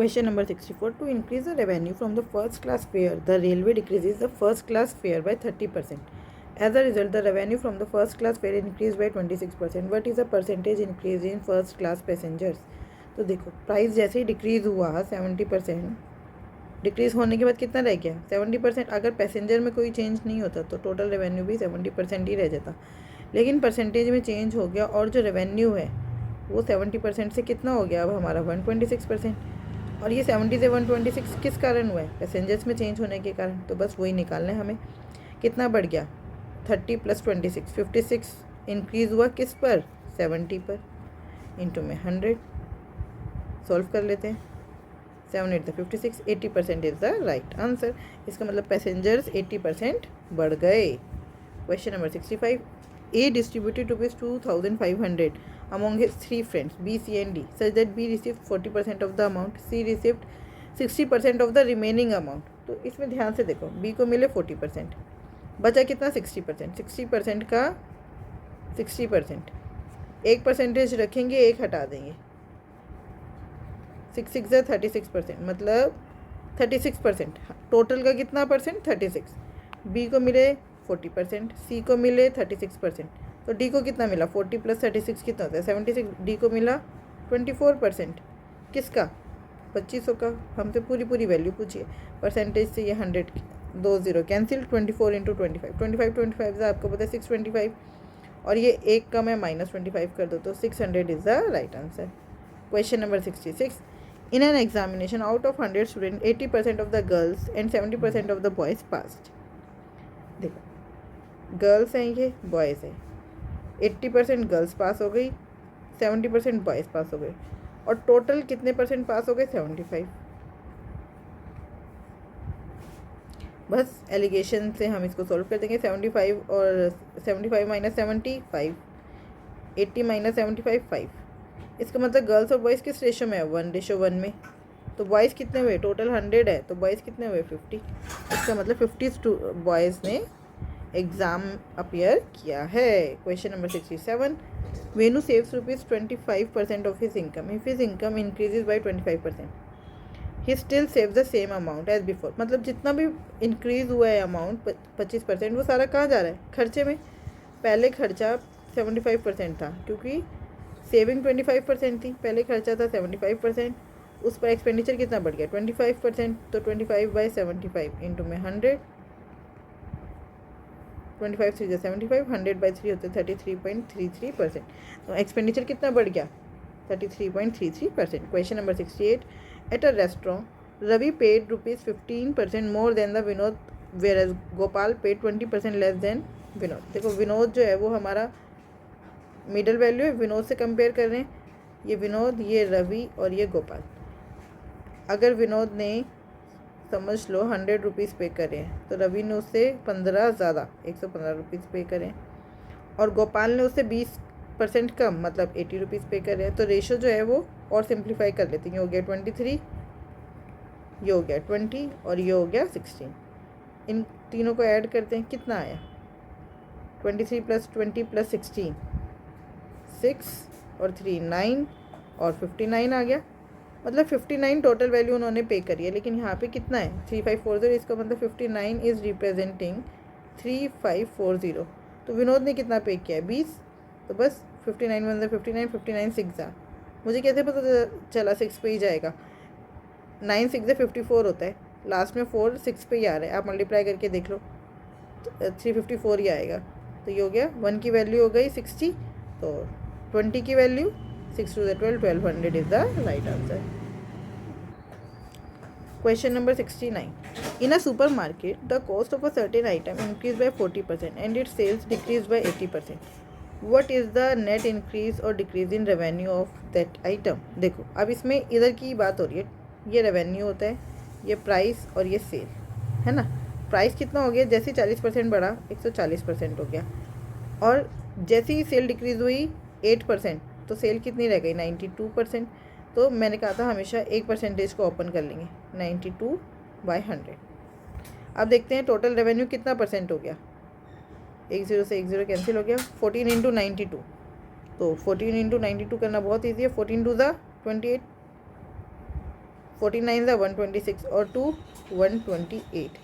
Question number 64. To increase the revenue from the first class fare, the railway decreases the first class fare by 30%. As a result, the revenue from the first class fare increased by 26%. What is the percentage increase in first class passengers? तो देखो price जैसे ही decrease हुआ 70%, decrease होने के बाद कितना रह गया 70%। अगर पैसेंजर में कोई चेंज नहीं होता तो टोटल रेवेन्यू भी 70% ही रह जाता, लेकिन परसेंटेज में चेंज हो गया और जो रेवेन्यू है वो 70% से कितना हो गया अब हमारा 126%। और ये 70 से 126 किस कारण हुआ है? पैसेंजर्स में चेंज होने के कारण। तो बस वही निकालना है हमें। कितना बढ़ गया 30 + 26 56 इंक्रीज़ हुआ किस पर 70 पर, इंटू में 100 सॉल्व कर लेते हैं। 7 8 56 80% इज़ द राइट आंसर। इसका मतलब पैसेंजर्स 80% बढ़ गए। Question number 65. A distributed ₹2,500 among his 3 friends B, C and D such that B received 40% of the amount, C received 60% of the remaining amount. तो इसमें ध्यान से देखो, B को मिले 40%, बचा कितना 60%। 60% का 60%, एक परसेंटेज रखेंगे, एक हटा देंगे। 6 6 है 36%, मतलब 36%। टोटल का कितना परसेंट 36। बी को मिले 40%, सी को मिले 36%, तो डी को कितना मिला 40 + 36 कितना होता है 76। डी को मिला 24%। किसका 2500 का। हमसे पूरी वैल्यू पूछिए। परसेंटेज से ये 100 2 0 कैंसिल। 24 × 25 25 से आपको पता है 625, और ये एक का मैं -25 कर दो तो 600 is the right answer. Question number 66. In an examination, out of 100 students, 80% of the girls and 70% of the boys passed. देखो गर्ल्स हैं, ये बॉयज़ है। 80% गर्ल्स पास हो गई, 70% बॉयज़ पास हो गए, और टोटल कितने परसेंट पास हो गए 75। बस एलिगेशन से हम इसको सॉल्व कर देंगे। 75 और 75 - 75, 80 - 75 5। इसका मतलब गर्ल्स और बॉयज़ किस रेशो में है 1:1 में। तो बॉयज़ कितने हुए टोटल 100 है, तो बॉयज़ कितने हुए 50। इसका मतलब 50 बॉयज़ ने एग्ज़ाम अपीयर किया है। Question number 67. Venu saves ₹25% of his income if his income increases by 25%। He still save the same amount as before. मतलब जितना भी इंक्रीज़ हुआ है अमाउंट 25%, वो सारा कहाँ जा रहा है खर्चे में। पहले खर्चा 75% था, क्योंकि सेविंग 25% थी, पहले खर्चा था 75%, उस पर एक्सपेंडिचर कितना बढ़ गया 25%। तो 25/75 इंटू में 100, 25 3 75, 100/3 होते 33.33%। तो एक्सपेंडिचर कितना बढ़ गया 33.33%। Question number 68. At a restaurant Ravi paid ₹15% more than the Vinod, whereas Gopal paid 20% less than Vinod. देखो विनोद जो है वो हमारा मिडल वैल्यू है, विनोद से कंपेयर कर रहे हैं। ये विनोद, ये रवि और ये गोपाल। अगर विनोद ने समझ लो 100 रुपीज़ पे करें, तो रवि ने उससे 15 ज़्यादा 115 रुपीज़ पे करें, और गोपाल ने उससे 20% कम मतलब 80 रुपीज़ पे करें। तो रेशो जो है वो और सिंप्लीफाई कर लेते हैं। ये हो गया 23, ये हो गया 20 और ये हो गया 16। इन तीनों को ऐड करते हैं, कितना आया 23 + 20 + 16 6 और 3 9 और 59 आ गया। मतलब 59 टोटल वैल्यू उन्होंने पे करी है, लेकिन यहाँ पे कितना है 3540। इसका मतलब 59 इज़ रिप्रेजेंटिंग 3540। तो विनोद ने कितना पे किया है 20। तो बस 59 × 59 59 6 आ। मुझे कैसे पता चला 6 पे ही जाएगा। 9 6 54 होता है, लास्ट में 4 6 पे ही आ रहा है। आप मल्टीप्लाई करके देख लो तो 354 ही आएगा। तो ये हो गया 1 की वैल्यू हो गई 60, तो 20 की value 6 2 12 1200 is the right answer. Question number 69. In a supermarket, the cost of a certain item increased by 40% and its sales decreased by 80%. What is the net increase or decrease in revenue of that item? देखो अब इसमें इधर की बात हो रही है, ये रेवेन्यू होता है, ये प्राइस और ये सेल है ना। प्राइस कितना हो गया, जैसे 40% बढ़ा 140% हो गया, और जैसे ही सेल डिक्रीज़ हुई 8%, तो सेल कितनी रह गई 92%। तो मैंने कहा था हमेशा एक परसेंटेज को ओपन कर लेंगे 92/100। अब देखते हैं टोटल रेवेन्यू कितना परसेंट हो गया। 1 0 से 1 0 कैंसिल हो गया। 14 × 92, तो 14 × 92 करना बहुत ईजी है। 14 2 ज़ा 28, 49 ज़ा 126 और 2 128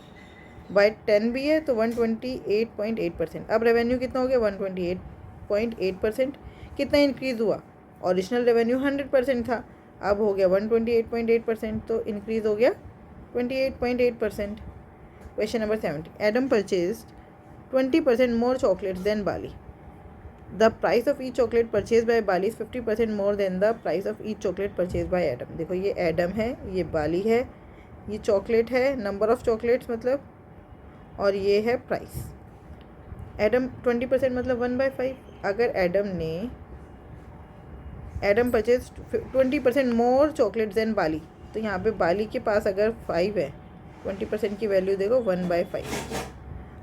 बाई 10 भी है तो 128.8%। अब रेवेन्यू कितना हो गया 128.8%। कितना इंक्रीज़ हुआ, ओरिजिनल रेवेन्यू 100% था, अब हो गया 128.8%, तो इंक्रीज़ हो गया 28.8%। Question number 70, Adam purchase 20% more chocolates than Bali. The price of each chocolate purchase by Bali is 50% more than the price of each chocolate purchase by Adam. देखो ये एडम है, ये बाली है, ये चॉकलेट है, नंबर ऑफ़ चॉकलेट्स मतलब, और ये है प्राइस। एडम 20% मतलब 1/5। अगर Adam purchase 20% more chocolate than Bali, तो यहाँ पे बाली के पास अगर 5 है, 20% की वैल्यू देखो 1/5।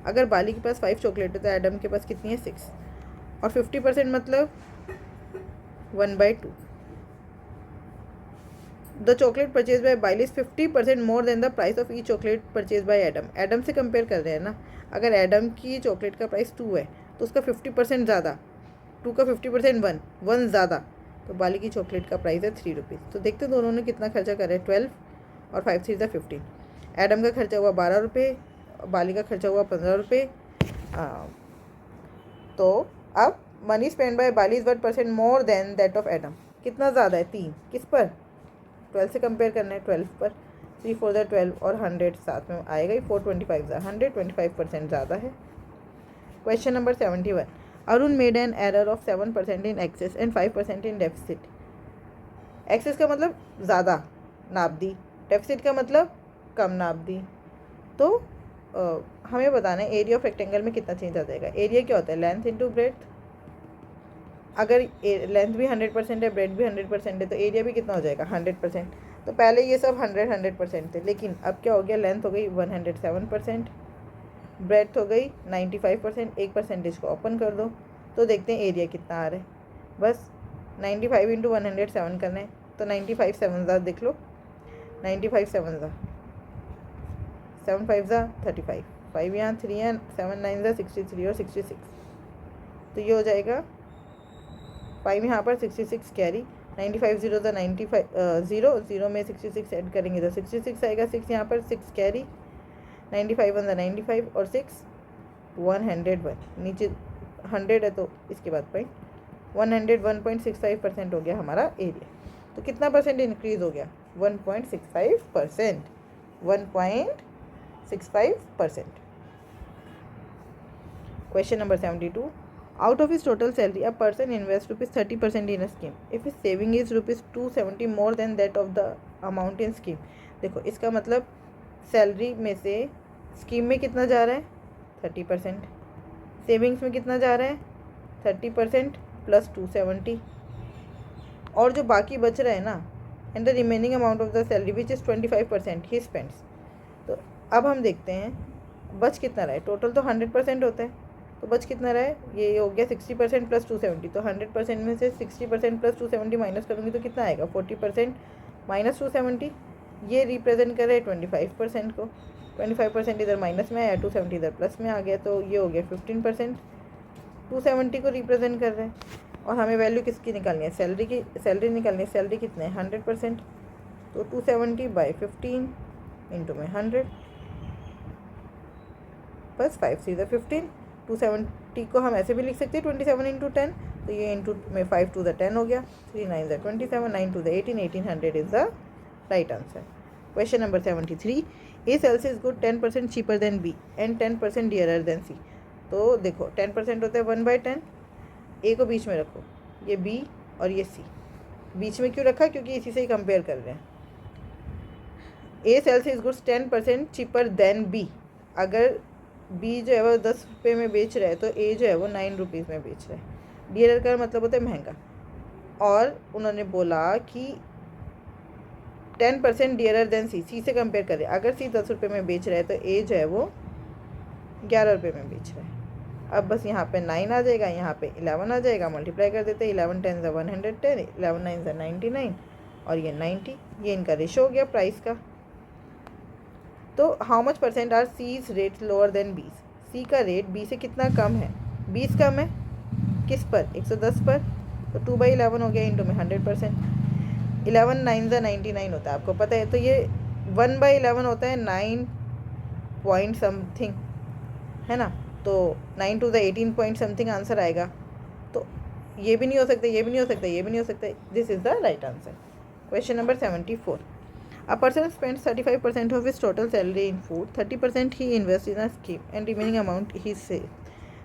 अगर बाली के पास 5 चॉकलेट है तो एडम के पास कितनी है 6, और 50% मतलब 1/2। The chocolate purchase by Bali is 50% more than the price of each chocolate purchase by Adam. Adam से कंपेयर कर रहे हैं ना, अगर एडम की चॉकलेट का प्राइस 2 है तो उसका 50% ज़्यादा, 2 का 50% 1 ज़्यादा, तो बाली की चॉकलेट का प्राइस है 3 रुपीज़। तो देखते दोनों ने कितना खर्चा करे, 12 और 5 3 15। एडम का खर्चा हुआ 12 रुपये, बाली का खर्चा हुआ 15 रुपये। तो अब money spend by Bali is 1% more than that of Adam. कितना ज़्यादा है, 3। किस पर, 12 से कंपेयर करना है, 12 पर। 3 4 12 और 100 साथ में आएगा ही, 425 125% ज़्यादा है। Question number 71, Arun made an error of 7% in excess and 5% in deficit. Excess का मतलब ज़्यादा नाप दी, डेफिसिट का मतलब कम नाप दी। तो हमें बताना है एरिया ऑफ रेक्टेंगल में कितना चेंज आ जाएगा। एरिया क्या होता है, लेंथ इंटू ब्रेड्थ। अगर लेंथ भी 100% है, ब्रेड भी 100% है, तो एरिया भी कितना हो जाएगा 100%। तो पहले ये सब 100% थे, लेकिन अब क्या हो गया, लेंथ हो गई 107%, ब्रेड्थ हो गई 95%। 1 परसेंटेज को ओपन कर दो तो देखते हैं एरिया कितना आ रहा है। बस 95 इंटू 107 करना है, तो 95 7 ज़ा देख लो, 95 7 ज़ा 7 5 ज़ा 35, 5 यहाँ 3 है, 7 9 ज़ा 63 और 66, तो ये हो जाएगा 5 यहाँ पर 66 कैरी, 95 0 ज़ा 95 0 में 66 ऐड करेंगे तो 66 आएगा, 6 यहाँ पर 6 कैरी, 95 1 ज़ा 95 और 6 101, नीचे 100 है तो इसके बाद पॉइंट, 101.65% हो गया हमारा एरिया। तो कितना परसेंट इंक्रीज़ हो गया, 1.65%, 1.65%। Question number 72, out of his total salary a person invests ₹30% in a scheme if his saving is ₹270 more than that of the amount in scheme। देखो इसका मतलब सैलरी में से स्कीम में कितना जा रहा है 30%, सेविंग्स में कितना जा रहा है 30% प्लस 270, और जो बाकी बच रहा है ना, and the remaining amount of the salary which is 25% he spends. तो अब हम देखते हैं बच कितना रहा है, टोटल तो 100% होता है, तो बच कितना रहा है, ये हो गया 60% प्लस 270। तो 100% में से 60% प्लस 270 माइनस करूँगी तो कितना आएगा, 40% माइनस 270। ये रिप्रेजेंट कर रहे हैं 25% को, 25% इधर माइनस में आया, 270 इधर प्लस में आ गया, तो ये हो गया 15%। 270 को रिप्रेजेंट कर रहे हैं, और हमें वैल्यू किसकी निकालनी है, सैलरी की, सैलरी निकालनी है। सैलरी कितने हैं 100%, तो 270/15 इंटू में 100 बस 5 3 15। 270 को हम ऐसे भी लिख सकते हैं 27 इंटू 10, तो ये इंटू में 5 2 10 हो गया, 3 9 27, 9 2 18, 1800 is the right answer. Question number 73, A sells is good 10% cheaper than B and 10% dearer than C. तो देखो 10% होता है 1/10, ए को बीच में रखो, ये बी और ये सी बीच में क्यों रखा, क्योंकि इसी से ही कंपेयर कर रहे हैं। A sells is goods 10% cheaper than B, अगर बी जो है वो 10 रुपये में बेच रहा है तो ए जो है वो 9 रुपीज़ में बेच रहा है। डियरर का मतलब होता है महंगा, और उन्होंने बोला कि 10% डियरर देन सी, सी से कंपेयर करें। अगर सी 10 रुपये में बेच रहा है तो ए जो है वो 11 रुपये में बेच रहा है। अब बस यहाँ पे 9 आ जाएगा, यहाँ पे 11 आ जाएगा, मल्टीप्लाई कर देते हैं, 11 10 ज़ा 110, 11 9 ज़ा 99 और ये 90, ये इनका रेशो हो गया प्राइस का। तो how much percent are C's rate lower than B's, C का रेट बी से कितना कम है, 20 कम है किस पर, 110 पर, तो 2/11 हो गया इंटू में 100%। 11 9 ज़ा 99 होता है, आपको पता है। तो ये 1/11 होता है 9 पॉइंट समथिंग, है ना। तो 9 to the 18 point something answer आएगा। तो ये भी नहीं हो सकता, ये भी नहीं हो सकता, ये भी नहीं हो सकता। This is the right answer. Question number 74। A person spends 35% of his total salary in food, 30% he invests in a scheme and remaining amount he saves।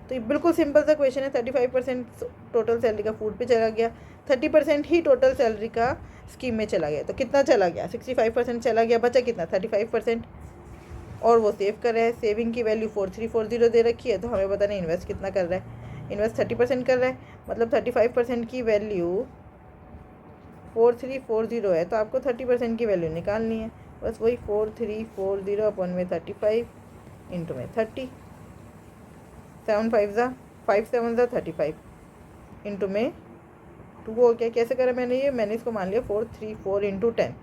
तो ये बिल्कुल सिंपल सा क्वेश्चन है। 35% टोटल सैलरी का फूड पे चला गया, 30% ही total salary का स्कीम में चला गया। तो कितना चला गया? 65% चला गया, बचा कितना? 35%। और वो सेव कर रहा है। सेविंग की वैल्यू 4340 दे रखी है, तो हमें पता नहीं इन्वेस्ट कितना कर रहा है। इन्वेस्ट 30% कर रहा है, मतलब 35% की वैल्यू 4340 है, तो आपको 30% की वैल्यू निकालनी है। बस वही 4340 अपन में 35 इंटू में 30, 7 5 ज़ा 5 7 ज़ा 35 इंटू में 2 हो गया। कैसे करा मैंने इसको मान लिया 434 इंटू 10,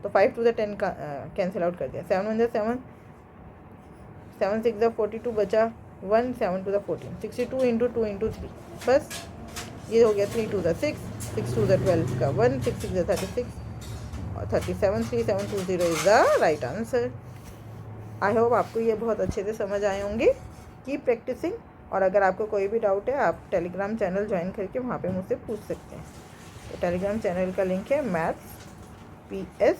तो 5 टू द 10 का कैंसिल आउट कर दिया। 7 1 ज़ा 7, 7 6 ज़ा 42 बचा 1, 7 टू द 14, 62 इंटू 2 इंटू 3, बस ये हो गया। 3 टू द 6, 6 टू द 12 का 1, 6 6 ज़ा 36 और 37, 3720 is the right answer. I hope आपको ये बहुत अच्छे से समझ आए होंगे। Keep practicing. और अगर आपको कोई भी डाउट है, आप टेलीग्राम चैनल ज्वाइन करके वहाँ पे मुझसे पूछ सकते हैं। तो टेलीग्राम चैनल का लिंक है मैथ्स PS